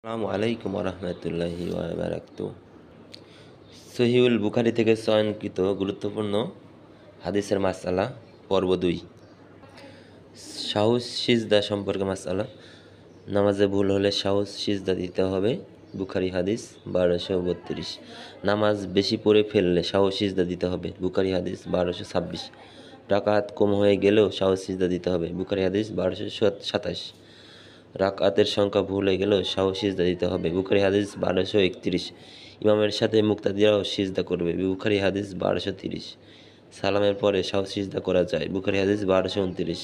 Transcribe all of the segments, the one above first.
আসসালামু আলাইকুম রহমতুল্লাহি ওয়াবারাকাতুহু। সহিহুল বুখারী থেকে চয়নকৃত গুরুত্বপূর্ণ হাদিসের মাসআলা পর্ব ২। সাহুস সিজদা সম্পর্কে মাসআলা। নামাজে ভুল হলে সাহুস সিজদা দিতে হবে। বুখারী হাদিস ১২৩২। নামাজ বেশি পড়ে ফেললে সাহুস সিজদা দিতে হবে। বুখারী হাদিস ১২২৬। রাকাত কম হয়ে গেলেও সাহুস সিজদা দিতে হবে। বুখারী হাদিস ১২২৭। রাকাতের সংখ্যা ভুল হয়ে গেলেও সাহু সিজদা দিতে হবে। বুখারী হাদিস ১২৩১। ইমামের সাথে মুক্তাদিরাও সিজদা করবে। বুখারী হাদিস ১২৩০। সালামের পরে সাহু সিজদা করা যায়। বুখারী হাদিস ১২২৯।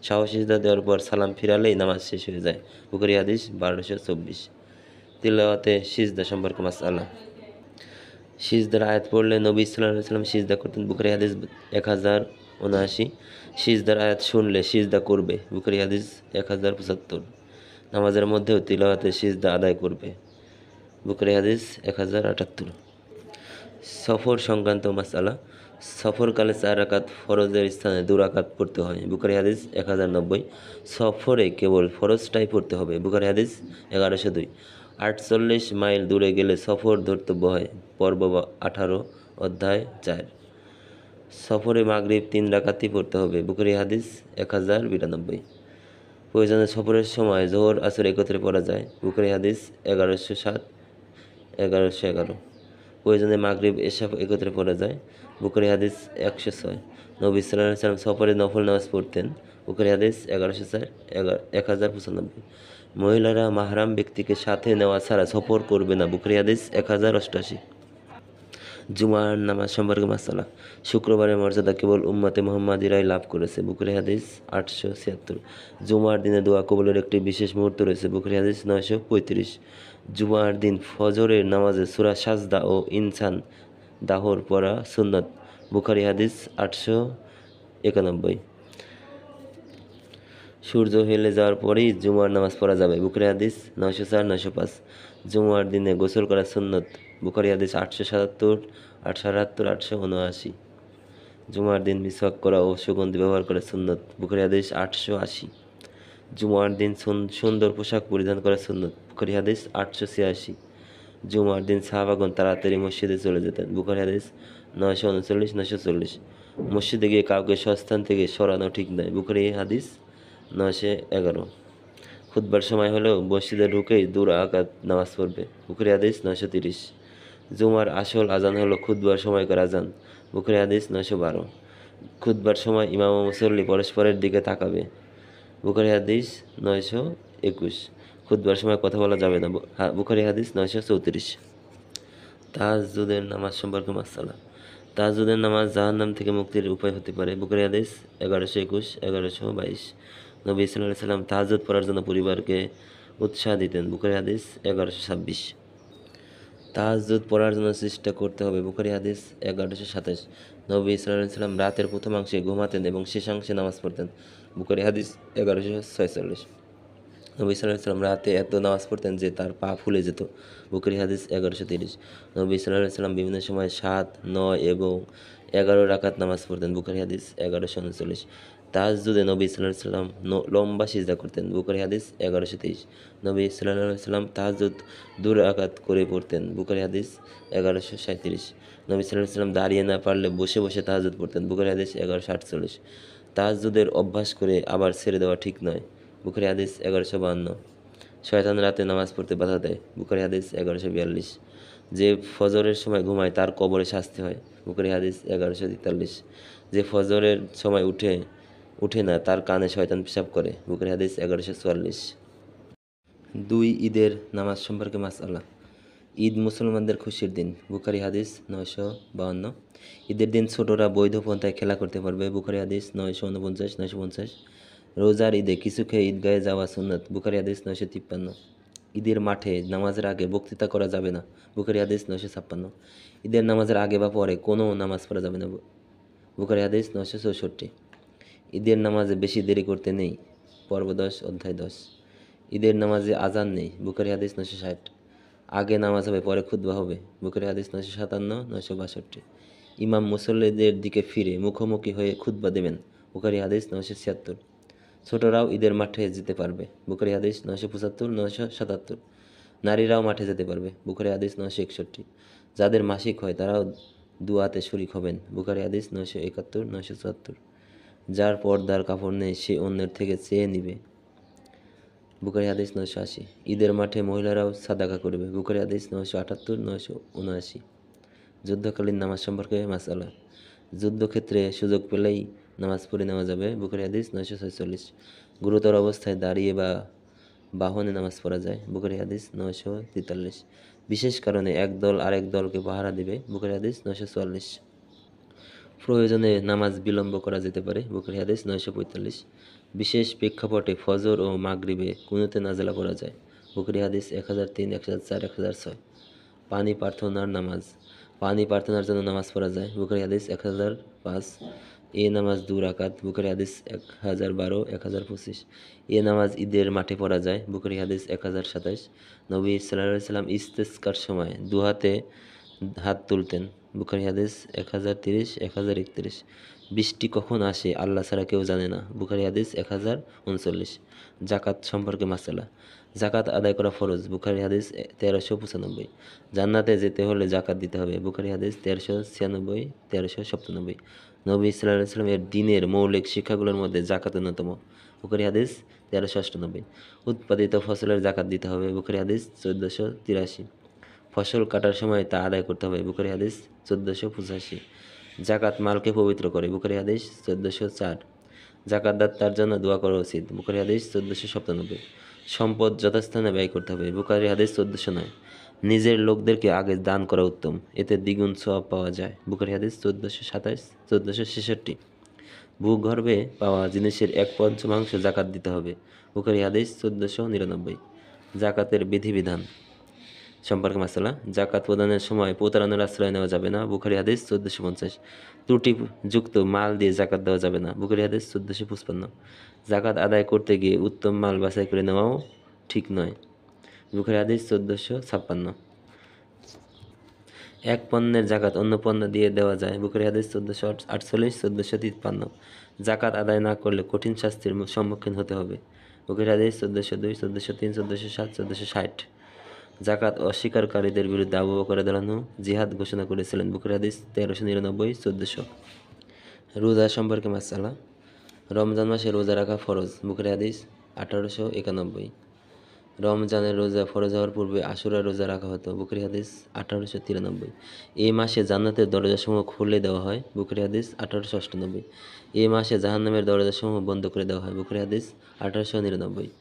সাহু সিজদা দেওয়ার পর সালাম ফিরালেই নামাজ শেষ হয়ে যায়। বুখারী হাদিস ১২২৪। তিলাওয়াতে সিজদা সম্পর্কে মাসআলা। সিজদার আয়াত পড়লে নবী সাল্লাল্লাহু আলাইহি ওয়াসাল্লাম সিজদা করতেন। বুখারী হাদিস ১০৭৯। সিজদার আয়াত শুনলে সিজদা করবে। বুখারী হাদিস ১০৭৫। নামাজের মধ্যেও তিলাওয়াতে সিজদা আদায় করবে। বুখারী হাদিস ১০৭৮। সফর সংক্রান্ত মাসআলা। সফরকালে ৪ রাকাত ফরজের স্থানে ২ রাকাত পড়তে হয়। বুখারী হাদিস ১০৯০। সফরে কেবল ফরজটাই পড়তে হবে। বুখারী হাদিস ১১০২। ৪৮ মাইল দূরে গেলে সফর ধর্তব্য হয়। পর্ব ১৮ অধ্যায় ৪। সফরে মাগরিব ৩ রাকাতই পড়তে হবে। বুখারী হাদিস ১০৯২। প্রয়োজনে সফরের সময় যোহর আসর একত্রে পড়া যায়। বুখারী হাদিস ১১০৭ ১১১১। প্রয়োজনে মাগরিব এশা একত্রে পড়া যায়। বুখারী হাদিস ১০৬। নবী সাল্লাল্লাহু আলাইহি ওয়াসাল্লাম সফরে নফল নামাজ পড়তেন। বুখারী হাদিস ১১০৪ ১০৯৫। মহিলারা মাহরাম ব্যক্তিকে সাথে নেওয়া ছাড়া সফর করবে না। বুখারী হাদিস ১০৮৮। জুমার নামাজ সম্পর্কে মাসআলা। শুক্রবারের মর্যাদা কেবল উম্মতে মুহাম্মাদিরাই লাভ করেছে। বুখারী হাদিস ৮৭৬। জুমার দিনে দোয়া কবুলের একটি বিশেষ মুহূর্ত রয়েছে। বুখারী হাদিস ৯৩৫। জুমার দিন ফজরের নামাজে সূরা সাজদা ও ইনসান দাহর পড়া সুন্নত। বুখারী হাদিস ৮৯১। সূর্য হেলে যাওয়ার পরেই জুমার নামাজ পড়া যাবে। বুখারী হাদিস ৯০৪ ৯০৫। জুমার দিনে গোসল করা সুন্নত। বুখারী হাদিস ৮৭৭ ৮৭৮ ৮৭৯। জুমার দিন মিসওয়াক করা ও সুগন্ধি ব্যবহার করা সুন্নত। বুখারী হাদিস ৮৮০। জুমার দিন সুন্দর পোশাক পরিধান করা সুন্নত। বুখারী হাদিস ৮৮৬। জুমার দিন সাহাবাগণ তাড়াতাড়ি মসজিদে চলে যেতেন। বুখারী হাদিস ৯৩৯ ৯৪০। মসজিদে গিয়ে কাউকে স্বস্থান থেকে সরানো ঠিক নয়। বুখারী হাদিস ৯১১। খুতবার সময় হলেও মসজিদে ঢুকেই ২ রাকাত নামাজ পড়বে। বুখারী হাদিস ৯৩০। জুমার আসল আজান হলো খুতবার সময়কার আজান। বুখারী হাদিস ৯১২। খুতবার সময় ইমাম ও মুসল্লি পরস্পরের দিকে তাকাবে। বুখারী হাদিস ৯২১। খুতবার সময় কথা বলা যাবে না। বুখারী হাদিস ৯৩৪। তাহাজ্জুদের নামাজ সম্পর্কে মাসআলা। তাহাজ্জুদের নামাজ জাহান্নাম থেকে মুক্তির উপায় হতে পারে। বুখারী হাদিস ১১২১ ১১২২। নবী সাল্লাল্লাহু আলাইহি ওয়াসাল্লাম তাহাজ্জুদ পড়ার জন্য পরিবারকে উৎসাহ দিতেন। বুখারী হাদিস ১১২৬। তাহাজ্জুদ পড়ার জন্য চেষ্টা করতে হবে। বুখারী হাদিস ১১২৭। নবী সাল্লাল্লাহু আলাইহি ওয়াসাল্লাম রাতের প্রথমাংশে ঘুমাতেন এবং শেষাংশে নামাজ পড়তেন। বুখারী হাদিস ১১৪৬। নবী সাল্লাল্লাহু আলাইহি ওয়াসাল্লাম রাতে এত নামাজ পড়তেন যে তার পা ফুলে যেত। বুখারী হাদিস ১১৩০। নবী সাল্লাল্লাহু আলাইহি ওয়াসাল্লাম বিভিন্ন সময় ৭, ৯ এবং ১১ রাকাত নামাজ পড়তেন। বুখারী হাদিস ১১৩৯। তাহাজ্জুদে নবী সাল্লাল্লাহু আলাইহি ওয়াসাল্লাম লম্বা সিজদা করতেন। বুখারী হাদিস ১১২৩। নবী সাল্লাল্লাহু আলাইহি ওয়াসাল্লাম তাহাজ্জুদ ২ রাকাত করে পড়তেন। বুখারী হাদিস ১১৩৭। নবী সাল্লাল্লাহু আলাইহি ওয়াসাল্লাম দাঁড়িয়ে না পারলে বসে বসে তাহাজ্জুদ পড়তেন। বুখারী হাদিস ১১৪৮। তাহাজ্জুদের অভ্যাস করে আবার ছেড়ে দেওয়া ঠিক নয়। বুখারী হাদিস ১১৫২। শয়তান রাতে নামাজ পড়তে বাধা দেয়। বুখারী হাদিস ১১৪২। যে ফজরের সময় ঘুমায় তার কবরে শাস্তি হয়। বুখারী হাদিস ১১৪৩। যে ফজরের সময় উঠে না তার কানে শয়তান পেশাব করে। বুখারী হাদিস ১১৪৪। ২ ঈদের নামাজ সম্পর্কে মাসআলা। ঈদ মুসলমানদের খুশির দিন। বুখারী হাদিস ৯৫২। ঈদের দিন ছোটরা বৈধ পন্থায় খেলা করতে পারবে। বুখারী হাদিস ৯৪৯ ৯৫০। রোজার ঈদে কিছু খেয়ে ঈদগাহে যাওয়া সুন্নত। বুখারী হাদিস ৯৫৩। ঈদের মাঠে নামাজের আগে বক্তৃতা করা যাবে না। বুখারী হাদিস ৯৫৬। ঈদের নামাজের আগে বা পরে কোনো নামাজ পড়া যাবে না। বুখারী হাদিস ৯৬৪। ঈদের নামাজে বেশি দেরি করতে নেই। পর্ব ১০ অধ্যায় ১০। ঈদের নামাজে আজান নেই। বুখারী হাদিস ৯৬০। আগে নামাজ হবে পরে খুতবা হবে। বুখারী হাদিস ৯৫৭ ৯৬২। ইমাম মুসল্লিদের দিকে ফিরে মুখোমুখি হয়ে খুতবা দেবেন। বুখারী হাদিস ৯৭৬। ছোটরাও ঈদের মাঠে যেতে পারবে। বুখারী হাদিস ৯৭৫ ৯৭৭। নারীরাও মাঠে যেতে পারবে, বুখারী হাদিস 961। যাদের মাসিক হয় তারাও দুয়াতে শরিক হবেন, বুখারী হাদিস 971 974। যার পর্দার কাপড় নেই সে অন্যের থেকে চেয়ে নিবে, বুখারী হাদিস 980। ঈদের মাঠে মহিলারাও সাদাকা করবে, বুখারী হাদিস 978 979। যুদ্ধকালীন নামাজ সম্পর্কে মাসআলা। যুদ্ধক্ষেত্রে সুযোগ পেলেই নামাজ পড়ে নেওয়া যাবে, বুখারী হাদিস 946। গুরুতর অবস্থায় দাঁড়িয়ে বা বাহনে নামাজ পড়া যায়, বুখারী হাদিস 943। বিশেষ কারণে এক দল আরেক দলকে পাহারা দেবে, বুখারী হাদিস 944। প্রয়োজনে নামাজ বিলম্ব করা যেতে পারে, বুখারী হাদিস 945। বিশেষ প্রেক্ষাপটে ফজর ও মাগরিবে কুনুতে নাজেলা পড়া যায়, বুখারী হাদিস 1003 1004 1006। পানি প্রার্থনার নামাজ। পানি প্রার্থনার জন্য নামাজ পড়া যায়, বুখারী হাদিস 1005। এ নামাজ 2 রাকাত, বুখারী হাদিস 1012 1025। এ নামাজ ঈদের মাঠে পড়া যায়, বুখারী হাদিস 1027। নবী সাল্লাল্লাহু আলাইহি সাল্লাম ইস্তেসকার সময় দুহাতে হাত তুলতেন, বুখারী হাদিস 1030 1031। বৃষ্টি কখন আসে আল্লাহ ছাড়া কেউ জানে না, বুখারী হাদিস 1039। জাকাত সম্পর্কে মাসালা। জাকাত আদায় করা ফরজ, বুখারী হাদিস 1395। জান্নাতে যেতে হলে জাকাত দিতে হবে, বুখারী হাদিস 1396 1397। নবী সাল্লাল্লাহু আলাইহি সাল্লাম এর দ্বীনের মৌলিক শিক্ষাগুলোর মধ্যে জাকাত অন্যতম, বুখারী হাদিস 1398। উৎপাদিত ফসলের জাকাত দিতে হবে, বুখারী হাদিস 1483। ফসল কাটার সময় তা আদায় করতে হবে, বুখারী হাদিস 1485। জাকাত মালকে পবিত্র করে, বুখারী হাদিস 1404। জাকাতদাতার জন্য দোয়া করা উচিত, বুখারী হাদিস 1497। সম্পদ যথাস্থানে ব্যয় করতে হবে, বুখারী হাদিস 1409। নিজের লোকদেরকে আগে দান করা উত্তম, এতে দ্বিগুণ সওয়াব পাওয়া যায়, বুখারী হাদিস 1427 1466। ভূগর্ভে পাওয়া জিনিসের 1/5 জাকাত দিতে হবে, বুখারী হাদিস 1499। জাকাতের বিধিবিধান সম্পর্কে মাসালা। জাকাত প্রদানের সময় প্রতারণার আশ্রয় নেওয়া যাবে না, বুখারী হাদিস 1450। ত্রুটিযুক্ত মাল দিয়ে জাকাত দেওয়া যাবে না, বুখারী হাদিস 1455। জাকাত আদায় করতে গিয়ে উত্তম মাল বাছাই করে নেওয়াও ঠিক নয়, বুখারী হাদিস 1456। এক পণ্যের জাকাত অন্য পণ্য দিয়ে দেওয়া যায়, বুখারী হাদিস 1448 1453। জাকাত আদায় না করলে কঠিন শাস্তির সম্মুখীন হতে হবে, বুখারী হাদিস 1402 1403 1407 1460। জাকাত অস্বীকারীদের বিরুদ্ধে আবু বকর রাদিয়াল্লাহু আনহু জিহাদ ঘোষণা করেছিলেন, বুখারী হাদিস 1399 1400। রোজা সম্পর্কে মাসআলা। রমজান মাসে রোজা রাখা ফরজ, বুখারী হাদিস 1891। রমজানের রোজা ফরজ হওয়ার পূর্বে আশুরার রোজা রাখা হতো, বুখারী হাদিস 1893। এই মাসে জান্নাতের দরজাসমূহ খুলে দেওয়া হয়, বুখারী হাদিস 1898। এই মাসে জাহান্নামের দরজাসমূহ বন্ধ করে দেওয়া হয়, বুখারী হাদিস 1899।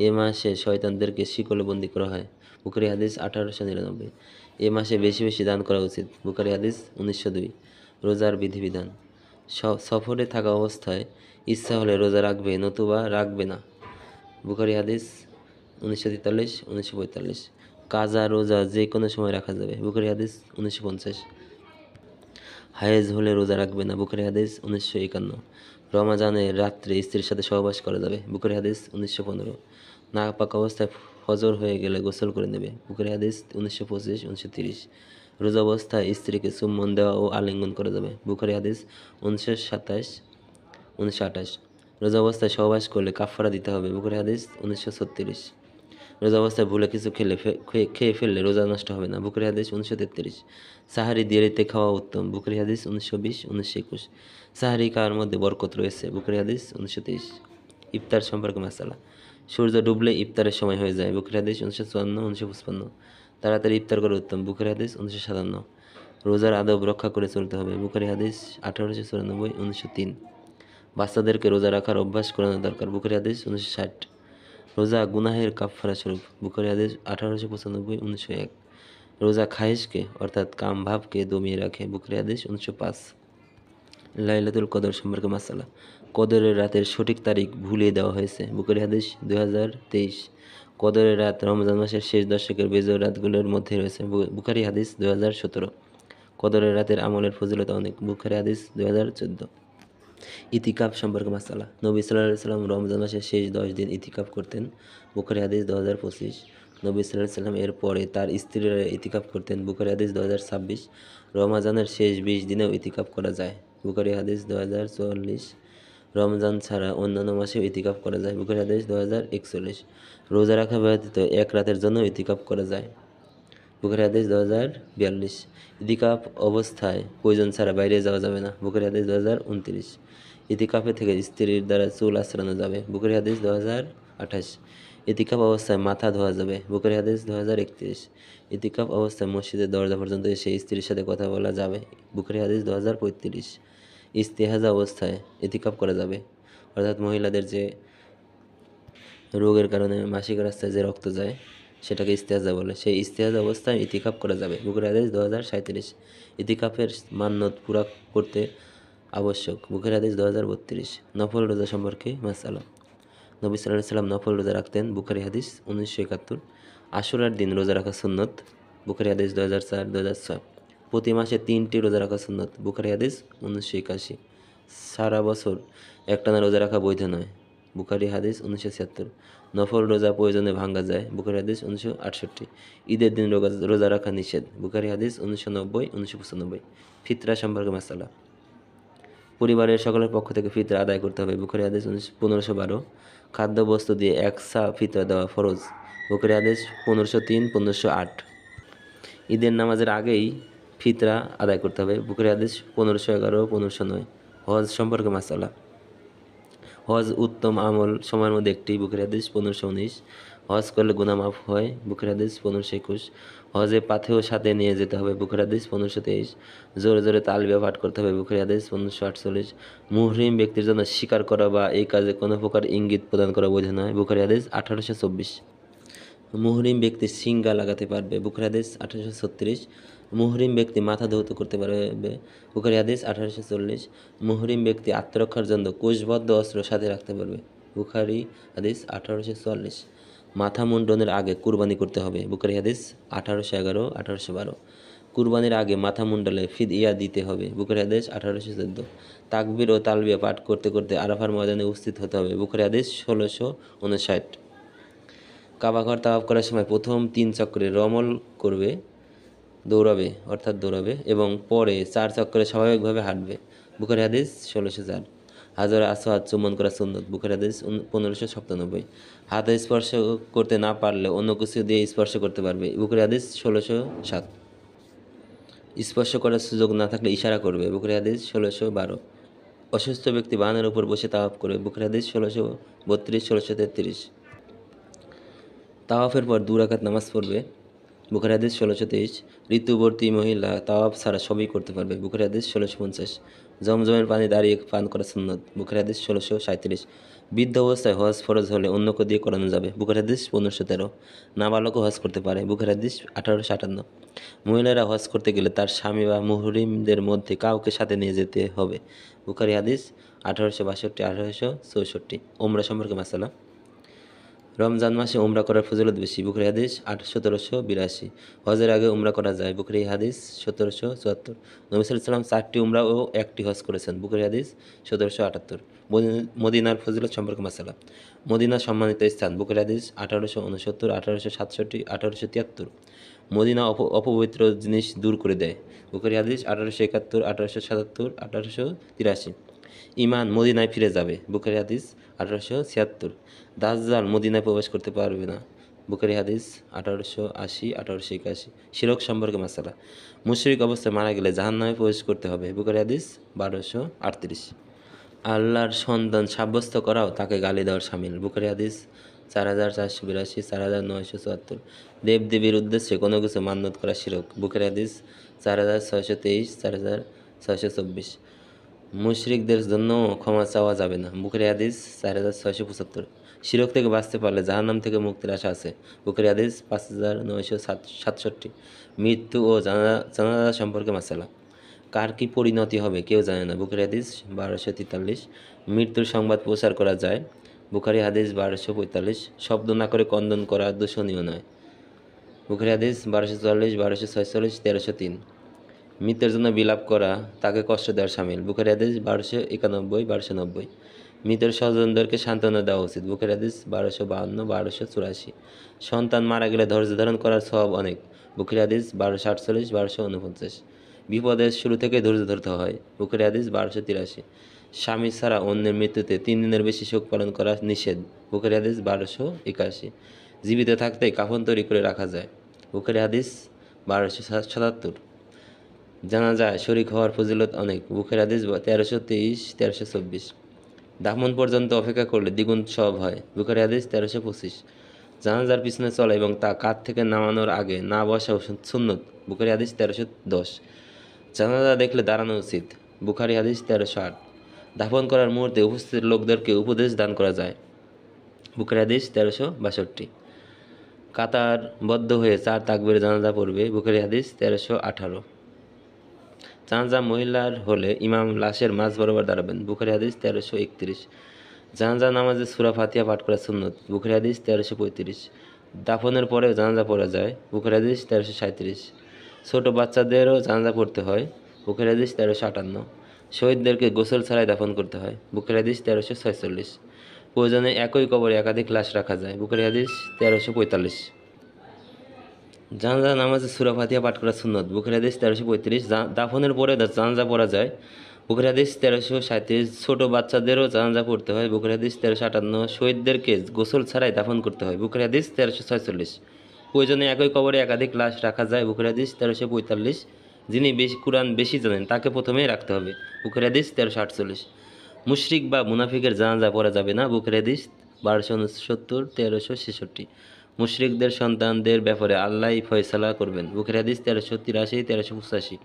এ মাসে শয়তানদেরকে শিকলে বন্দী করা হয়, বুখারী হাদিস 1899। এ মাসে বেশি বেশি দান করা উচিত, বুখারী হাদিস 1902। রোজার বিধিবিধান। সফরে থাকা অবস্থায় ইচ্ছা হলে রোজা রাখবে, নতুবা রাখবে না, বুখারী হাদিস 1943 1945। কাজা রোজা যে কোনো সময় রাখা যাবে, বুখারী হাদিস 1950। হায়েজ হলে রোজা রাখবে না, বুখারী হাদিস 1951। রমাজানের রাত্রে স্ত্রীর সাথে সহবাস করা যাবে, বুখারী হাদিস 1915। নাপাক অবস্থায় ফজর হয়ে গেলে গোসল করে নেবে, বুখারী হাদিস 1925 1930। রোজা অবস্থায় স্ত্রীকে চুম্বন দেওয়া ও আলিঙ্গন করা যাবে, বুখারী হাদিস 1927 1928। রোজা অবস্থায় সহবাস করলে কাফারা দিতে হবে, বুখারী হাদিস 1936। রোজা অবস্থায় ভুলে কিছু খেয়ে ফেললে রোজা নষ্ট হবে না, বুখারী হাদিস 1933। সাহারি দেরিতে খাওয়া উত্তম, বুখারী হাদিস 1920 1921। সাহারি খাওয়ার মধ্যে বরকত রয়েছে, বুখারী হাদিস 1923। ইফতার সম্পর্কে মাসালা। সূর্য ডুবলে ইফতারের সময় হয়ে যায়, বুখারী হাদিস 1954 1955। তাড়াতাড়ি ইফতার করা উত্তম, বুখারী হাদিস 1957। রোজার আদব রক্ষা করে চলতে হবে, বুখারী হাদিস 1894 1903। বাচ্চাদেরকে রোজা রাখার অভ্যাস করানো দরকার, বুখারী হাদিস 1960। রোজা গুনাহের কাফফারা স্বরূপ, বুখারী হাদিস 1895 1901। রোজা খায়েশকে অর্থাৎ কাম ভাবকে দমিয়ে রাখে, বুখারী হাদিস 1905। লাইলাতুল কদর সম্পর্কে মাসালা। কদরের রাতের সঠিক তারিখ ভুলিয়ে দেওয়া হয়েছে, বুখারী হাদিস 2023। কদরের রাত রমজান মাসের শেষ দশকের বেজোর রাতগুলোর মধ্যে রয়েছে, বুখারী হাদিস 2017। কদরের রাতের আমলের ফজিলত অনেক, বুখারী হাদিস 2014। ইতিকাফ সম্পর্কে মাসালা। নবী সাল্লাল্লাহু আলাইহি সাল্লাম রমজান মাসের শেষ 10 দিন ইতিকাফ করতেন, বুখারী হাদিস 2025। নবী সাল্লাল্লাহু আলাইহি সাল্লাম এর পরে তার স্ত্রীরা ইতিকাফ করতেন, বুখারী হাদিস 2026। রমজানের শেষ 20 দিনেও ইতিকাফ করা যায়, বুখারী হাদিস 2044। রমজান ছাড়া অন্যান্য মাসেও ইতিকাফ করা যায়। বুখারী হাদিস 2041। রোজা রাখা ব্যতীত এক রাতের জন্য ইতিকাফ করা যায়। বুখারী হাদিস 2042। ইতিকাফ অবস্থায় প্রয়োজন ছাড়া বাইরে যাওয়া যাবে না। বুখারী হাদিস 2029। ইতিকাফে থেকে স্ত্রীর দ্বারা চুল আঁচড়ানো যাবে। বুখারী হাদিস 2028। ইতিকাফ অবস্থায় মাথা ধোয়া যাবে। বুখারী হাদিস 2031। ইতিকাফ অবস্থায় মসজিদের দরজা পর্যন্ত এসে স্ত্রীর সাথে কথা বলা যাবে। বুখারী হাদিস 2035। ইস্তেহাজা অবস্থায় ইতিকাফ করা যাবে, অর্থাৎ মহিলাদের যে রোগের কারণে মাসিক রাস্তায় যে রক্ত যায় সেটাকে ইস্তেহাজা বলে, সেই ইস্তেহাজা অবস্থায় ইতিকাফ করা যাবে। বুখারী হাদিস 2037। ইতিকাফের মান্নত পুরা করতে আবশ্যক। বুখারী হাদিস 2032। নফল রোজা সম্পর্কে মাসআলা। নবী সাল্লাল্লাহু আলাইহি ওয়াসাল্লাম নফল রোজা রাখতেন। বুখারী হাদিস 1971। আশুরার দিন রোজা রাখা সুন্নত। বুখারী হাদিস 2004, 2006। প্রতি মাসে 3টি রোজা রাখা সুন্নত। বুখারী হাদিস 1981। সারা বছর একটানা রোজা রাখা বৈধ নয়। বুখারী হাদিস 1976। নফল রোজা প্রয়োজনে ভাঙ্গা যায়। বুখারী হাদিস 1968। ঈদের দিন রোজা রাখা নিষেধ। বুখারী হাদিস 1990, 1995। ফিতরা সম্পর্কে মাসআলা। পরিবারের সকলের পক্ষ থেকে ফিতরা আদায় করতে হবে। বুখারী হাদিস 1512। খাদ্যবস্তু দিয়ে এক সা ফিতরা দেওয়া ফরজ। বুখারী হাদিস 1503, 1508। ঈদের নামাজের আগেই ফিতরা আদায় করতে হবে। বুখারী হাদিস 1511, 1509। হজ সম্পর্কে মাসআলা। হজ উত্তম আমল সময়ের মধ্যে একটি। বুখারী হাদিস 1519। হজ করলে গুনাহ মাফ হয়। বুখারী হাদিস 1521। হজে পাথেয় সাথে নিয়ে যেতে হবে। বুখারী হাদিস 1523। জোরে জোরে তালবিয়া পাঠ করতে হবে। বুখারী হাদিস 1548। মুহরিম ব্যক্তির জন্য স্বীকার করা বা এই কাজে কোনো প্রকার ইঙ্গিত প্রদান করা বৈধ নয়। বুখারী হাদিস 1824। মুহরিম ব্যক্তি সিঙ্গা লাগাতে পারবে। বুখারী হাদিস 1836। মুহরিম ব্যক্তি মাথা ধৌত করতে পারবে। বুখারী হাদিস 1840। মুহরিম ব্যক্তি আত্মরক্ষার জন্য কোষবদ্ধ অস্ত্র সাথে রাখতে পারবে। বুখারী হাদিস 1844। মাথা মুন্ডনের আগে কুরবানি করতে হবে। বুখারী হাদিস 1811, 1812। কুরবানির আগে মাথা মুন্ডালে ফিদইয়া দিতে হবে। বুখারী হাদিস 1814। তাকবীর ও তালবিয়া পাঠ করতে করতে আরাফার ময়দানে উপস্থিত হতে হবে। বুখারী হাদিস 1659। কাবাঘর তাওয়াফ করার সময় প্রথম 3 চক্রে রমল করবে, দৌড়াবে এবং পরে 4 চক্রে স্বাভাবিকভাবে হাঁটবে। বুখারী হাদিস 1604। হাজরে আসওয়াদ চুম্বন করা সুন্নত। বুখারী হাদিস 1597। হাত স্পর্শ করতে না পারলে অন্য কিছু দিয়ে স্পর্শ করতে পারবে। বুখারী হাদিস 1607। স্পর্শ করার সুযোগ না থাকলে ইশারা করবে। বুখারী হাদিস 1612। অসুস্থ ব্যক্তি বাহনের উপর বসে তাওয়াফ করবে। বুখারী হাদিস 1632, 1633। তাওয়াফের পর 2 রাকাত নামাজ পড়বে। বুখারী হাদিস 1623। ঋতুবর্তী মহিলা তাওয়াফ ছাড়া সবই করতে পারবে। বুখারী হাদিস 1650। জমজমের পানি দাঁড়িয়ে পান করা সুন্নত। বুখারী হাদিস 1637। বৃদ্ধ অবস্থায় হজ ফরজ হলে অন্যকে দিয়ে করানো যাবে। বুখারী হাদিস 1513। নাবালকও হজ করতে পারে। বুখারী হাদিস 1858। মহিলারা হজ করতে গেলে তার স্বামী বা মুহরিমদের মধ্যে কাউকে সাথে নিয়ে যেতে হবে। বুখারী হাদিস 1862, 1864। ওমরা সম্পর্কে মাসালা। রমজান মাসে উমরা করার ফজিলত বেশি। বুখারী হাদিস 1782। হজের আগে উমরা করা যায়। বুখারী হাদিস 1774। নবী সাল্লাল্লাহু আলাইহি ওয়াসাল্লাম 4টি উমরা ও 1টি হজ করেছেন। বুখারী হাদিস 1778। মদিনার ফজিলত সম্পর্কে মাসালা। মদিনা সম্মানিত স্থান। বুখারী হাদিস 1869, 1867, 1873। মদিনা অপবিত্র জিনিস দূর করে দেয়। বুখারী হাদিস 1871, 1877, 1883। ঈমান মদিনায় ফিরে যাবে। বুখারী হাদিস 1876। দাজ্জাল মদিনায় প্রবেশ করতে পারবে না। বুখারী হাদিস 1880, 1881। শিরক সম্পর্কে মাসালা। মুশরিক অবস্থায় মারা গেলে জাহান্নামে প্রবেশ করতে হবে। বুখারী হাদিস 1238। আল্লাহর সন্তান সাব্যস্ত করাও তাকে গালি দেওয়ার শামিল। বুখারী হাদিস 4482, 4974। দেবদেবীর উদ্দেশ্যে কোনো কিছু মান্যত করা শিরক। বুখারী হাদিস 4623, 4624। মুশরিকদের জন্য ক্ষমা চাওয়া যাবে না। বুখারী হাদিস 4675। শিরক থেকে বাঁচতে পারলে জাহান্নাম থেকে মুক্তির আশা আছে। বুখারী হাদিস 5967। মৃত্যু ও জানাজা সম্পর্কে মাসালা। কার কি পরিণতি হবে কেউ জানে না। বুখারী হাদিস 1243। মৃত্যুর সংবাদ প্রচার করা যায়। বুখারী হাদিস 1245। শব্দ না করে ক্রন্দন করা দূষণীয় নয়। বুখারী হাদিস 1244, 1246, 1303। মৃতের জন্য বিলাপ করা তাকে কষ্ট দেওয়ার শামিল। বুখারী হাদিস 1291, 1290। মৃতের স্বজনদেরকে সান্ত্বনা দেওয়া উচিত। বুখারী হাদিস 1252, 1284। সন্তান মারা গেলে ধৈর্য ধারণ করার সওয়াব অনেক। বুখারী হাদিস 1248, 1249। বিপদের শুরু থেকে ধৈর্য ধরতে হয়। বুখারী হাদিস 1283। স্বামী ছাড়া অন্যের মৃত্যুতে 3 দিনের বেশি শোক পালন করা নিষেধ। বুখারী হাদিস 1281। জীবিত থাকতেই কাফন তৈরি করে রাখা যায়। বুখারী হাদিস 1277। জানাজায় শরীক হওয়ার ফজিলত অনেক। বুখারী হাদিস 1323 1324। দাফন পর্যন্ত অপেক্ষা করলে দ্বিগুণ সওয়াব হয়। বুখারী হাদিস 1325। জানাজার পিছনে চলা এবং তা কাঁধ থেকে নামানোর আগে না বসা সুন্নত। বুখারী হাদিস 1310। জানাজা দেখলে দাঁড়ানো উচিত। বুখারী হাদিস 1308। দাফন করার মুহূর্তে উপস্থিত লোকদেরকে উপদেশ দান করা যায়। বুখারী হাদিস 1362। কাতারবদ্ধ হয়ে 4 তাকবীরে জানাজা পড়বে। বুখারী হাদিস 1318। জানাজা মহিলার হলে ইমাম লাশের মাঝ বরাবর দাঁড়াবেন। বুখারী হাদিস 1331। জানাজা নামাজে সূরা ফাতিহা পাঠ করা সুন্নত। বুখারী হাদিস 1335। দাফনের পরেও জানাজা পড়া যায়। বুখারী হাদিস 1337। ছোট বাচ্চাদেরও জানাজা পড়তে হয়। বুখারী হাদিস 1358। শহীদদেরকে গোসল ছাড়াই দাফন করতে হয়। বুখারী হাদিস 1346। প্রয়োজনে একই কবরে একাধিক লাশ রাখা যায়। বুখারী হাদিস 1345। জানাজা নামাজে সূরা ফাতিহা পাঠ করা সুন্নত। বুখারী হাদিস 1335। দাফনের পরে জানাজা পড়া যায়। বুখারী হাদিস 1337। ছোট বাচ্চাদেরও জানাজা পড়তে হয়। বুখারী হাদিস 1358। শহীদদেরকে গোসল ছাড়াই দাফন করতে হয়। বুখারী হাদিস 1346। প্রয়োজনে একই কবরে একাধিক লাশ রাখা যায়। বুখারী হাদিস 1345। যিনি কুরআন বেশি জানেন তাকে প্রথমেই রাখতে হবে। বুখারী হাদিস 1348। মুশরিক বা মুনাফিকের জানাজা পড়া যাবে না। বুখারী হাদিস 1269 1366। মুশরিকদের সন্তানদের ব্যাপারে আল্লাহই ফয়সালা করবেন। বুখারী হাদিস 1383 1385।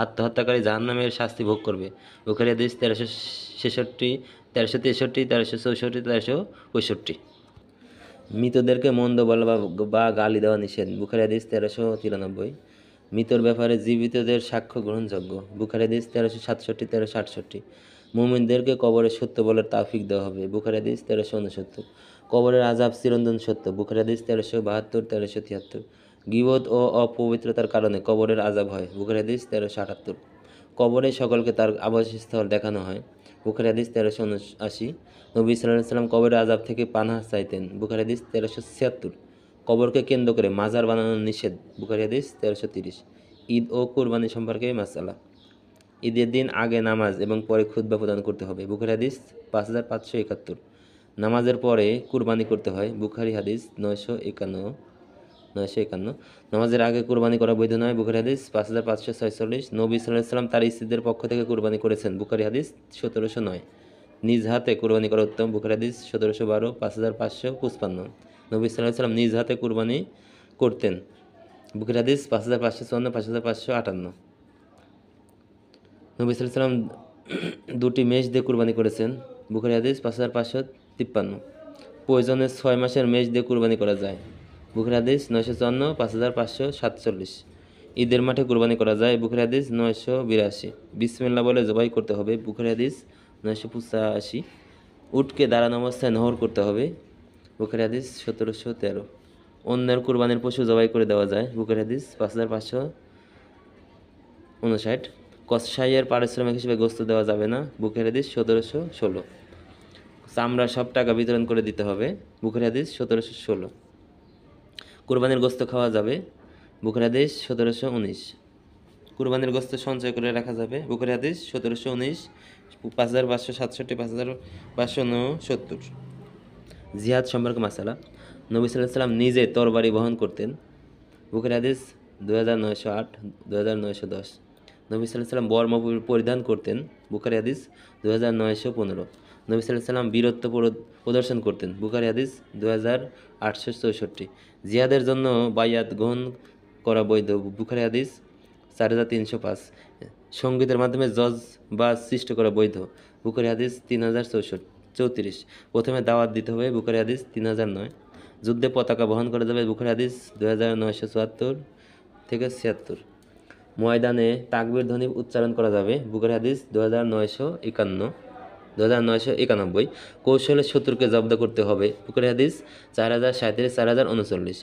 আত্মহত্যাকারী জাহান্নামের শাস্তি ভোগ করবে। বুখারী হাদিস 1366 1363 1364 1365। মৃতদেরকে মন্দ বলা বা গালি দেওয়া নিষেধ। বুখারী হাদিস 1393। মৃতর ব্যাপারে জীবিতদের সাক্ষ্য গ্রহণযোগ্য। বুখারী হাদিস 1367 1368। মুমিনদেরকে কবরে সত্য বলার তাওফিক দেওয়া হবে। বুখারী হাদিস 1369। কবরের আযাব চিরন্তন সত্য। বুখারী হাদিস 1372 1373। গীবত ও অপবিত্রতার কারণে কবরের আযাব হয়। বুখারী হাদিস 1378। কবরে সকলকে তার আবাসস্থল দেখানো হয়। বুখারী হাদিস 1379। নবী সাল্লাল্লাহু আলাইহি ওয়াসাল্লাম কবরের আযাব থেকে পানাহ চাইতেন। বুখারী হাদিস 1376। কবরকে কেন্দ্র করে মাজার বানানো নিষেধ। বুখারী হাদিস 1330। ঈদ ও কুরবানি সম্পর্কে মাসআলা। ঈদের দিন আগে নামাজ এবং পরে খুতবা প্রদান করতে হবে। বুখারী হাদিস 5571। নামাজের পরে কুরবানি করতে হয়। বুখারী হাদিস 951। নামাজের আগে কুরবানি করা বৈধ নয়। বুখারী হাদিস 5546। নবী সাল্লাল্লাহু আলাইহি ওয়াসাল্লাম তার স্ত্রীদের পক্ষ থেকে কুরবানি করেছেন। বুখারী হাদিস 1709। নিজ হাতে কুরবানি করা উত্তম। বুখারী হাদিস 1712 5555। নবী সাল্লাল্লাহু আলাইহি ওয়াসাল্লাম নিজ হাতে কুরবানি করতেন। বুখারী হাদিস 5554 5558। নবী সাল্লাল্লাহু আলাইহি ওয়াসাল্লাম 2টি মেষ দিয়ে কুরবানি করেছেন। বুখারী হাদিস 5553। প্রয়োজনে 6 মাসের মেষ দিয়ে কুরবানি করা যায়। বুখারী হাদিস 954 5547। ঈদের মাঠে কুরবানি করা যায়। বুখারী হাদিস 982। বিসমিল্লাহ বলে জবাই করতে হবে। বুখারী হাদিস 985। উটকে দাঁড়ানো অবস্থায় নহর করতে হবে। বুখারী হাদিস 1713। অন্যের কুরবানির পশু জবাই করে দেওয়া যায়। বুখারী হাদিস 5559। কসাইয়ের পারিশ্রমিক হিসেবে গোশত দেওয়া যাবে না। বুখারী হাদিস 1716। চামড়ার সব টাকা বিতরণ করে দিতে হবে। বুখারী হাদিস 1716। কুরবানির গোশত খাওয়া যাবে। বুখারী হাদিস 1719। কুরবানির গোশত সঞ্চয় করে রাখা যাবে। বুখারী হাদিস 1719 5567 5569। জিহাদ সম্পর্কে মাসালা। নবী সাল্লাল্লাহু আলাইহি ওয়াসাল্লাম নিজে তরবারি বহন করতেন। বুখারী হাদিস 2908 2910। নবী সাল্লাল্লাহু আলাইহি ওয়াসাল্লাম বর্ম পরিধান করতেন। বুখারী হাদিস 2915। নবী সাল্লাল্লাহু আলাইহি ওয়াসাল্লাম বীরত্ব প্রদর্শন করতেন। বুখারী হাদিস 2864। জিহাদের জন্য বাইয়াত গ্রহণ করা বৈধ। বুখারী হাদিস 4305। সঙ্গীতের মাধ্যমে জজ বা সৃষ্টি করা বৈধ। বুখারী হাদিস 3034। প্রথমে দাওয়াত দিতে হবে। বুখারী হাদিস 3009। যুদ্ধে পতাকা বহন করা যাবে। বুখারী হাদিস 2974 থেকে 76। ময়দানে তাকবীর ধ্বনি উচ্চারণ করা যাবে। বুখারী হাদিস 2991। কৌশলে শত্রুকে জব্দ করতে হবে। বুখারী হাদিস 4037 4039।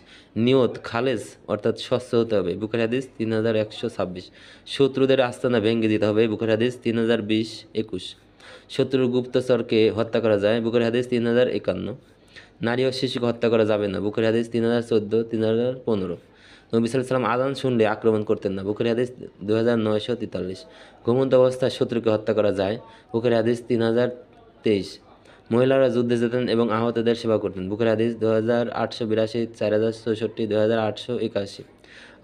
নিয়ত খালেজ অর্থাৎ স্বচ্ছ হতে হবে। বুখারী হাদিস 3126। শত্রুদের আস্তানা ভেঙে দিতে হবে। বুখারী হাদিস 3020 21। শত্রুর গুপ্তচরকে হত্যা করা যায়। বুখারী হাদিস 3051। নারী ও শিশুকে হত্যা করা যাবে না। বুখারী হাদিস 3014 3015। নবী সাল্লাল্লাহু আলাইহি ওয়াসাল্লাম আযান শুনলে আক্রমণ করতেন না। বুখারী হাদিস 2943। ঘুমন্ত অবস্থায় শত্রুকে হত্যা করা যায়। বুখারী হাদিস 3023। মহিলারা যুদ্ধে যেতেন এবং আহতদের সেবা করতেন। বুখারী হাদিস 2882, 4064, 2881।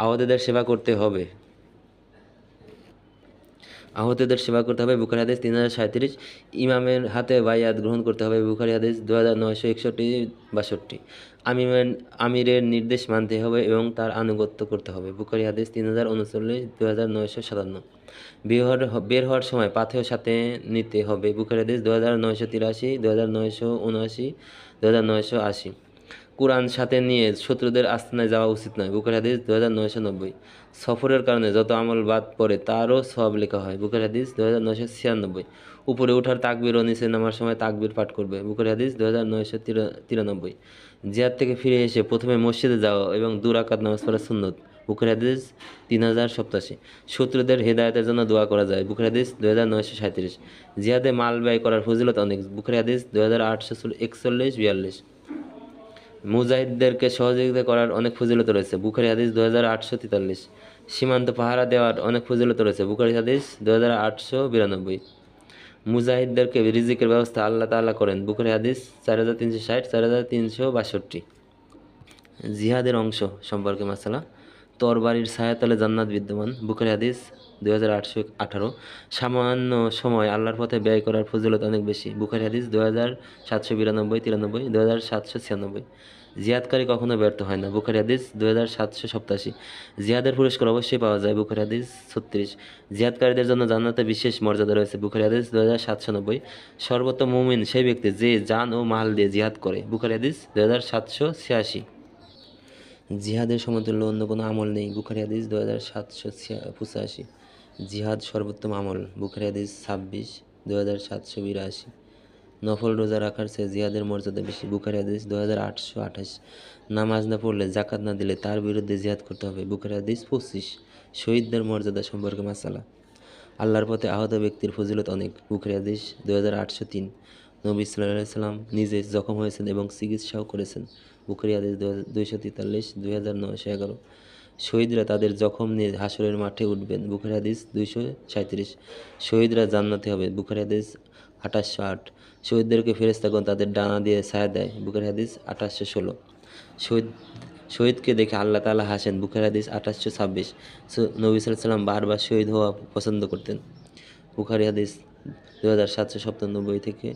আহতদের সেবা করতে হবে বুখারী হাদিস 3037। ইমামের হাতে বাইয়াত গ্রহণ করতে হবে। বুখারী হাদিস 2961-62। আমিরের নির্দেশ মানতে হবে এবং তার আনুগত্য করতে হবে। বুখারী হাদিস 3039, 2957। বের হওয়ার সময় পাথেয় সাথে নিতে হবে। বুখারী হাদিস 2983, 2979, 2980। কুরআন সাথে নিয়ে শত্রুদের আস্তানায় যাওয়া উচিত নয়। বুখারী হাদিস 2990। সফরের কারণে যত আমল বাদ পড়ে তারও সওয়াব লেখা হয়। বুখারী হাদিস 2996। উপরে ওঠার তাকবীর ও নিচে নামার সময় তাকবীর পাঠ করবে। বুখারী হাদিস 2993। জিহাদ থেকে ফিরে এসে প্রথমে মসজিদে যাওয়া এবং 2 রাকাত নামাজ পড়া সুন্নত। বুখারী হাদিস 3087। শত্রুদের হেদায়েতের জন্য দোয়া করা যায়। বুখারী হাদিস 2937। জিহাদে মাল ব্যয় করার ফজিলত অনেক। বুখারী হাদিস 2841-42। মুজাহিদদেরকে সহযোগিতা করার অনেক ফজিলত রয়েছে। বুখারী হাদিস 2843। সীমান্ত পাহারা দেওয়ার অনেক ফজিলত রয়েছে। বুখারী হাদিস 2892। মুজাহিদদেরকে রিজিকের ব্যবস্থা আল্লাহ তাআলা করেন। বুখারী হাদিস 4360, 4362। জিহাদের অংশ সম্পর্কে মাসালা। তরবারির ছায়াতলে জান্নাত বিদ্যমান। বুখারী হাদিস 2818। সামান্য সময় আল্লাহর পথে ব্যয় করার ফজিলত অনেক বেশি। বুখারী হাদিস 2792, 93, 2796। জিহাদকারী কখনো ব্যর্থ হয় না। বুখারী হাদিস 2787। জিহাদের পুরস্কার অবশ্যই পাওয়া যায়। বুখারী হাদিস 36। জিহাদকারীদের জন্য জান্নাতে বিশেষ মর্যাদা রয়েছে। বুখারী হাদিস 2790। সর্বোত্তম মুমিন সেই ব্যক্তি যে জান ও মাল দিয়ে জিহাদ করে। বুখারী হাদিস 2786। জিহাদের সমতুল্য অন্য কোনো আমল নেই। বুখারী হাদিস 2785। জিহাদ সর্বোত্তম আমল। বুখারী হাদিস 26, 2782। নফল রোজা রাখার চেয়ে জিহাদের মর্যাদা বেশি। বুখারী হাদিস 2828। নামাজ না পড়লে, জাকাত না দিলে তার বিরুদ্ধে জিহাদ করতে হবে। বুখারী হাদিস 25। শহীদদের মর্যাদা সম্পর্কে মাসালা। আল্লাহর পথে আহত ব্যক্তির ফজিলত অনেক। বুখারী হাদিস 2803। নবী সাল্লাল্লাহু আলাইহি ওয়াসাল্লাম নিজে জখম হয়েছেন এবং চিকিৎসাও করেছেন। বুখারী হাদিস 243, 2911। শহীদরা তাদের জখম নিয়ে হাসরের মাঠে উঠবেন। বুখারী হাদিস 237। শহীদরা জান্নাতে হবে। বুখারী হাদিস 2808। শহীদদেরকে ফেরেশতাগণ তাদের ডানা দিয়ে ছায়া দেয়। বুখারী হাদিস 2816। শহীদকে দেখে আল্লাহ তাআলা হাসেন। বুখারী হাদিস 2826। নবী সাল্লাল্লাহু আলাইহি ওয়াসাল্লাম বারবার শহীদ হওয়া পছন্দ করতেন। বুখারী হাদিস 2797 থেকে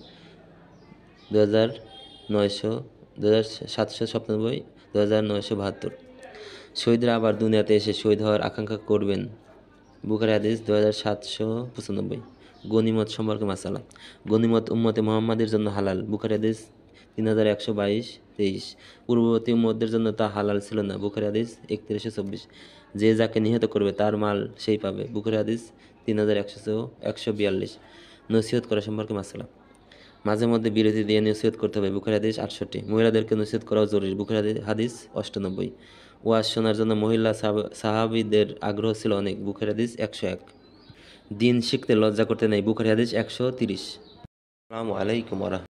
2797, 2972। শহীদরা আবার দুনিয়াতে এসে শহীদ হওয়ার আকাঙ্ক্ষা করবেন। বুখারী হাদিস 2795। গনিমত সম্পর্কে মাসালা। গনিমত উম্মতে মুহাম্মাদের জন্য হালাল। বুখারী হাদিস 3122-23। পূর্ববর্তী উম্মতদের জন্য তা হালাল ছিল না। বুখারী হাদিস 3124। যে যাকে নিহত করবে তার মাল সেই পাবে। বুখারী হাদিস 3142। নসিহত করা সম্পর্কে মাসালা। মাঝে মধ্যে বিরতি দিয়ে নসিহত করতে হবে। বুখারী হাদিস 68। মহিলাদেরকে নসিহত করাও জরুরি। বুখারী হাদিস 98। ওয়াজ শোনার জন্য মহিলা সাহাবীদের আগ্রহ ছিল অনেক। বুখারী হাদিস 101। দিন শিখতে লজ্জা করতে নেই। বুখারী হাদিস 130। আসসালামু আলাইকুম ওয়া রাহমাতুল্লাহ।